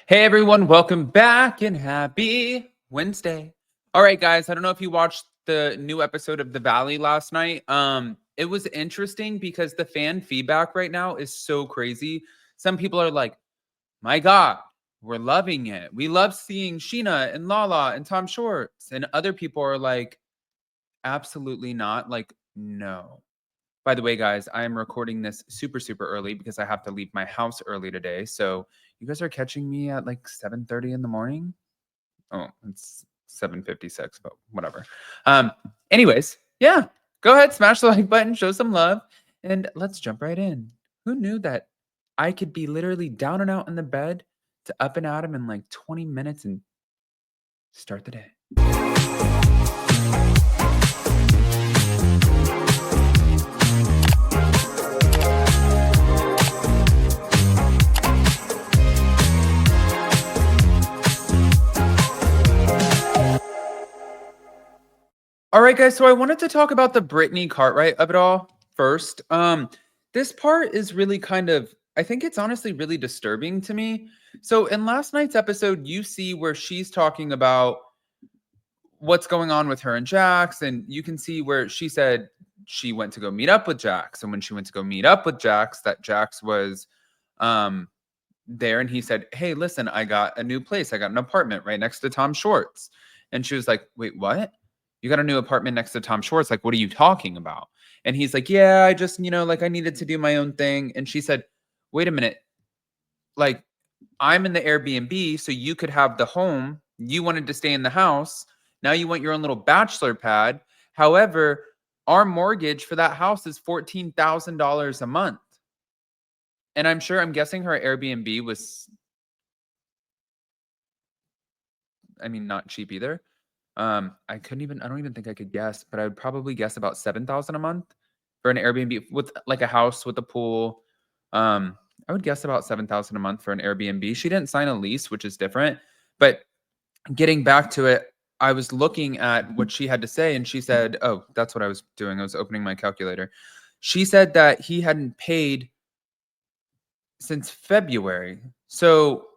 Hey everyone, welcome back and happy Wednesday. All right, guys, I don't know if you watched the new episode of The Valley last night. It was interesting because the fan feedback right now is so crazy. Some people are like, "My God, we're loving it. We love seeing Sheena and Lala and Tom Shorts." And other people are like, "Absolutely not." Like, no. By the way, guys, I am recording this super, super early because I have to leave my house early today. So you guys are catching me at like 7:30 in the morning. Oh, it's 7:56, but whatever. Um, anyways, yeah, go ahead, smash the like button, show some love, and let's jump right in. Who knew that I could be literally down and out in the bed to up and at 'em in like 20 minutes and start the day? All right, guys. So I wanted to talk about the Brittany Cartwright of it all first. This part is really kind of, I think it's honestly really disturbing to me. So in last night's episode, you see where she's talking about what's going on with her and Jax, and you can see where she said she went to go meet up with Jax, and when she went to go meet up with Jax, that Jax was um there, and he said, "Hey, listen, I got a new place. I got an apartment right next to Tom Shorts." And she was like, "Wait, what? You got a new apartment next to Tom Shorts? Like, what are you talking about?" And he's like, "Yeah, I just, like I needed to do my own thing." And she said, "Wait a minute. Like, I'm in the Airbnb, so you could have the home. You wanted to stay in the house. Now you want your own little bachelor pad. However, our mortgage for that house is $14,000 a month." And I'm guessing her Airbnb was, I mean, not cheap either. I don't even think I could guess, but I would probably guess about 7,000 a month for an Airbnb with like a house with a pool. I would guess about 7,000 a month for an Airbnb. She didn't sign a lease, which is different. But getting back to it, I was looking at what she had to say, and she said, "Oh, that's what I was doing. I was opening my calculator." She said that he hadn't paid since February. So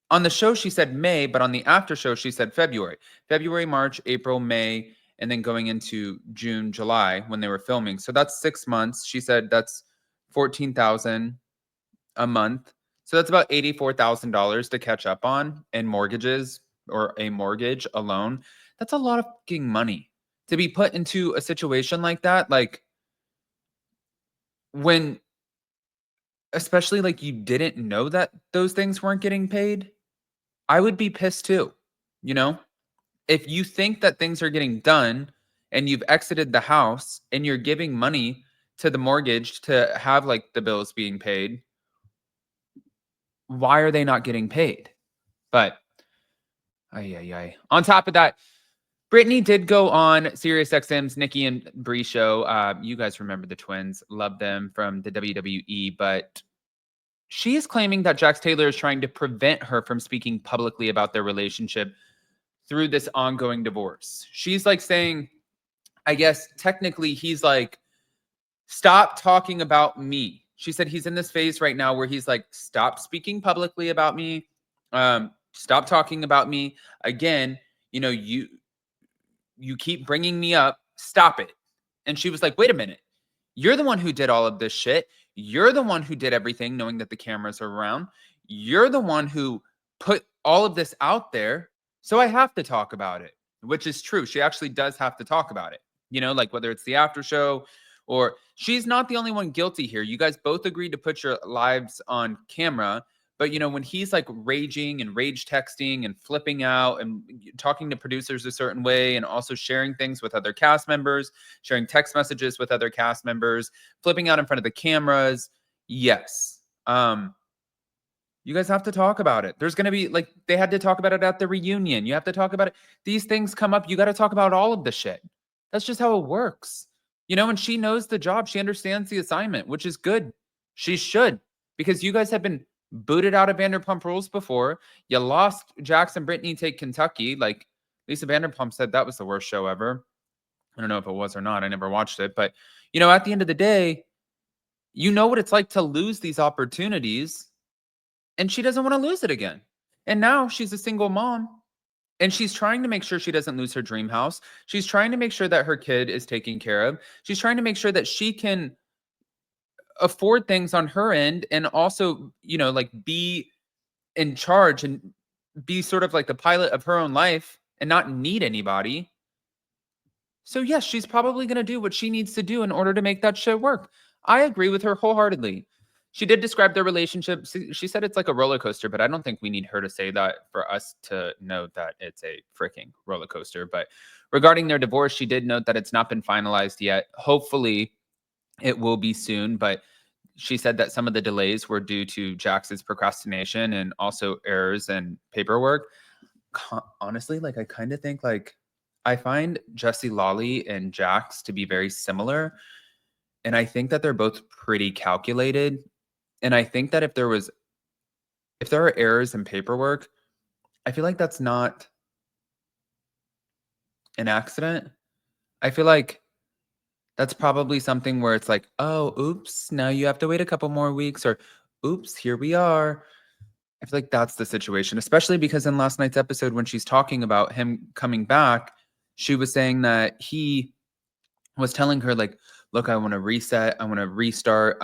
on the show, she said May, but on the after show, she said February. February, March, April, May, and then going into June, July when they were filming. So that's 6 months. She said that's 14,000 a month. So that's about $84,000 to catch up on in mortgages or a mortgage alone. That's a lot of fucking money to be put into a situation like that. Like when, especially like you didn't know that those things weren't getting paid, I would be pissed too, you know? If you think that things are getting done and you've exited the house and you're giving money to the mortgage to have like the bills being paid, why are they not getting paid? But ay ay ay. On top of that, Brittany did go on SiriusXM's Nikki and Bree show. You guys remember the twins, love them from the WWE, but she is claiming that Jax Taylor is trying to prevent her from speaking publicly about their relationship through this ongoing divorce. She's like saying, I guess technically he's like, "Stop talking about me." She said he's in this phase right now where he's like, "Stop speaking publicly about me. Stop talking about me. Again, you keep bringing me up. Stop it." And she was like, "Wait a minute. You're the one who did all of this shit. You're the one who did everything knowing that the cameras are around. You're the one who put all of this out there. So I have to talk about it," which is true. She actually does have to talk about it. Like whether it's the after show or she's not the only one guilty here. You guys both agreed to put your lives on camera. But when he's like raging and rage texting and flipping out and talking to producers a certain way and also sharing things with other cast members, sharing text messages with other cast members, flipping out in front of the cameras, yes. You guys have to talk about it. There's going to be like, they had to talk about it at the reunion. You have to talk about it. These things come up. You got to talk about all of the shit. That's just how it works. And she knows the job. She understands the assignment, which is good. She should, because you guys have been booted out of Vanderpump Rules before. You lost Jax and Brittany Take Kentucky. Like Lisa Vanderpump said that was the worst show ever. I don't know if it was or not. I never watched it. But, at the end of the day, you know what it's like to lose these opportunities. And she doesn't want to lose it again. And now she's a single mom. And she's trying to make sure she doesn't lose her dream house. She's trying to make sure that her kid is taken care of. She's trying to make sure that she can afford things on her end and also, like be in charge and be sort of like the pilot of her own life and not need anybody. So yes, she's probably going to do what she needs to do in order to make that shit work. I agree with her wholeheartedly. She did describe their relationship. She said it's like a roller coaster, but I don't think we need her to say that for us to know that it's a freaking roller coaster. But regarding their divorce, she did note that it's not been finalized yet. Hopefully it will be soon, but she said that some of the delays were due to Jax's procrastination and also errors in paperwork. Honestly, like I kind of think like I find Jessie Lawley and Jax to be very similar. And I think that they're both pretty calculated. And I think that if there are errors in paperwork, I feel like that's not an accident. I feel like that's probably something where it's like, oh, oops, now you have to wait a couple more weeks, or oops, here we are. I feel like that's the situation, especially because in last night's episode, when she's talking about him coming back, she was saying that he was telling her like, look, I want to reset. I want to restart.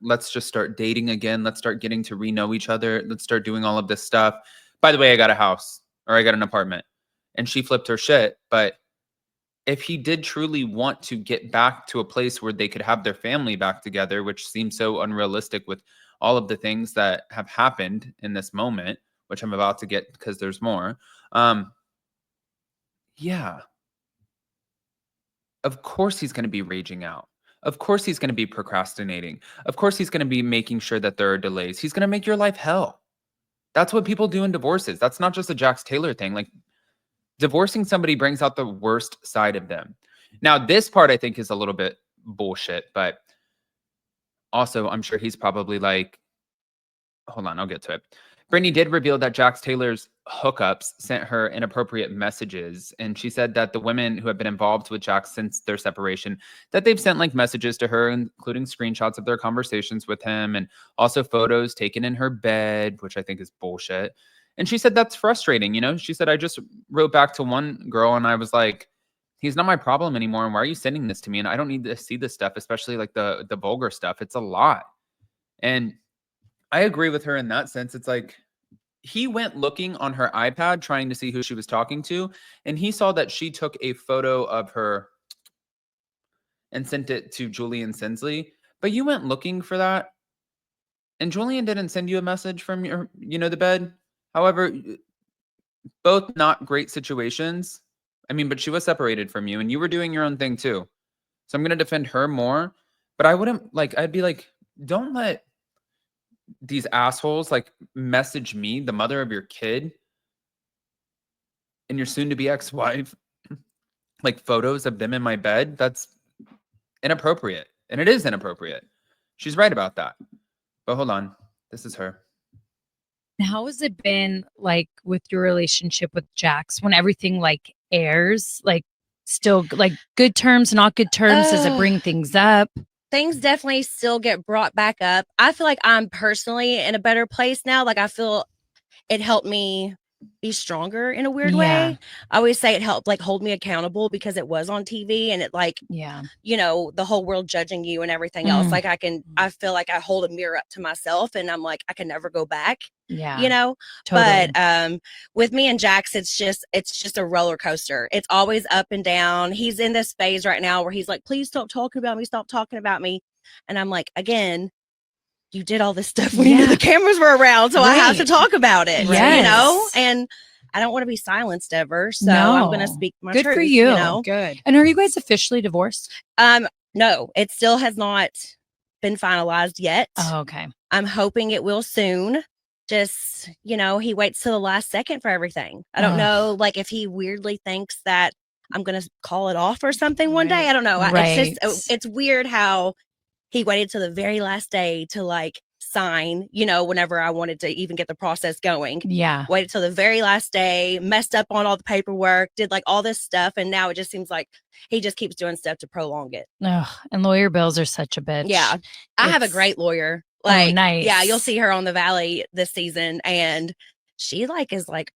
Let's just start dating again. Let's start getting to re-know each other. Let's start doing all of this stuff. By the way, I got a house or I got an apartment. And she flipped her shit. But if he did truly want to get back to a place where they could have their family back together, which seems so unrealistic with all of the things that have happened in this moment, which I'm about to get because there's more. Yeah. Of course he's going to be raging out. Of course he's going to be procrastinating. Of course he's going to be making sure that there are delays. He's going to make your life hell. That's what people do in divorces. That's not just a Jax Taylor thing. Like divorcing somebody brings out the worst side of them. Now, this part I think is a little bit bullshit, but also I'm sure he's probably like, hold on, I'll get to it. Brittany did reveal that Jax Taylor's hookups sent her inappropriate messages. And she said that the women who have been involved with Jax since their separation, that they've sent like messages to her, including screenshots of their conversations with him and also photos taken in her bed, which I think is bullshit. And she said that's frustrating. She said, I just wrote back to one girl and I was like, he's not my problem anymore. And why are you sending this to me? And I don't need to see this stuff, especially like the vulgar stuff. It's a lot. And I agree with her in that sense. It's like he went looking on her iPad trying to see who she was talking to, and he saw that she took a photo of her and sent it to Julian Sensley. But you went looking for that, and Julian didn't send you a message from your, the bed. However, both not great situations. I mean, but she was separated from you, and you were doing your own thing too. So I'm going to defend her more, but I wouldn't I'd be like, don't let these assholes like message me, the mother of your kid and your soon to be ex-wife, like photos of them in my bed. That's inappropriate. And it is inappropriate. She's right about that. But hold on. This is her. How has it been like with your relationship with Jax when everything like airs, like still like good terms, not good terms? Does it bring things up? Things definitely still get brought back up. I feel like I'm personally in a better place now. Like I feel it helped me be stronger in a weird way. I always say it helped like hold me accountable because it was on TV and it like, the whole world judging you and everything else. Like I feel like I hold a mirror up to myself and I'm like, I can never go back. Totally. But with me and Jax, it's just a roller coaster. It's always up and down. He's in this phase right now where he's like, please stop talking about me. Stop talking about me. And I'm like, again, you did all this stuff when the cameras were around. So I have to talk about it, and I don't want to be silenced ever. So I'm going to speak my truth. Good for you. Good. And are you guys officially divorced? No, it still has not been finalized yet. Oh, okay. I'm hoping it will soon. Just, he waits till the last second for everything. I don't know, like if he weirdly thinks that I'm going to call it off or something one day. I don't know. It's weird how he waited till the very last day to like sign, whenever I wanted to even get the process going. Yeah. Waited till the very last day, messed up on all the paperwork, did like all this stuff. And now it just seems like he just keeps doing stuff to prolong it. Ugh, and lawyer bills are such a bitch. Yeah. I have a great lawyer. Like, nice. Yeah, you'll see her on the Valley this season. And she like is like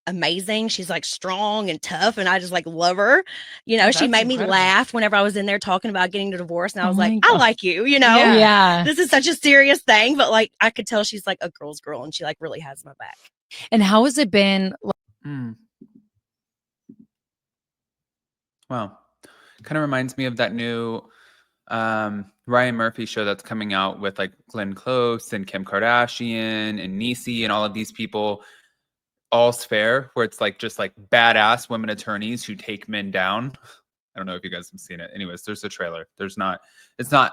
amazing. She's like strong and tough, and I just like love her. You know, Oh, she that's made me incredible. laugh whenever I was in there talking about getting a divorce, and I Oh was like, my I God. like you, you know. Yeah. Yeah. This is such a serious thing, but like I could tell she's like a girl's girl, and she like really has my back. And how has it been? Mm. Wow. Kind of reminds me of that new Ryan Murphy show that's coming out with like Glenn Close and Kim Kardashian and Niecy and all of these people. All's Fair, where it's like just like badass women attorneys who take men down. I don't know if you guys have seen it. Anyways, there's a trailer. It's not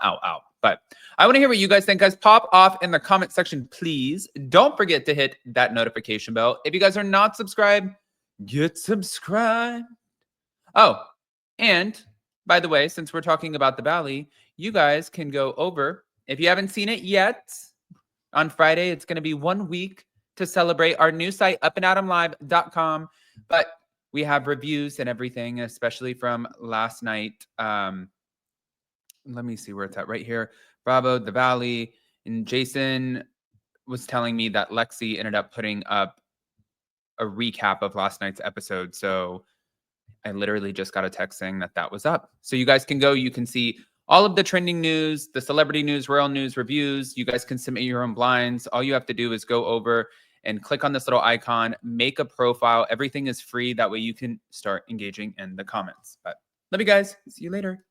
out. But I want to hear what you guys think, guys. Pop off in the comment section, please. Don't forget to hit that notification bell. If you guys are not subscribed, get subscribed. Oh, and by the way, since we're talking about the Valley, you guys can go over. If you haven't seen it yet, on Friday, it's going to be 1 week to celebrate our new site, upandadamlive.com. But we have reviews and everything, especially from last night. Let me see where it's at right here. Bravo, the Valley. And Jason was telling me that Lexi ended up putting up a recap of last night's episode. So I literally just got a text saying that was up. So you guys can go, you can see all of the trending news, the celebrity news, royal news, reviews. You guys can submit your own blinds. All you have to do is go over and click on this little icon, make a profile. Everything is free. That way you can start engaging in the comments. But love you guys. See you later.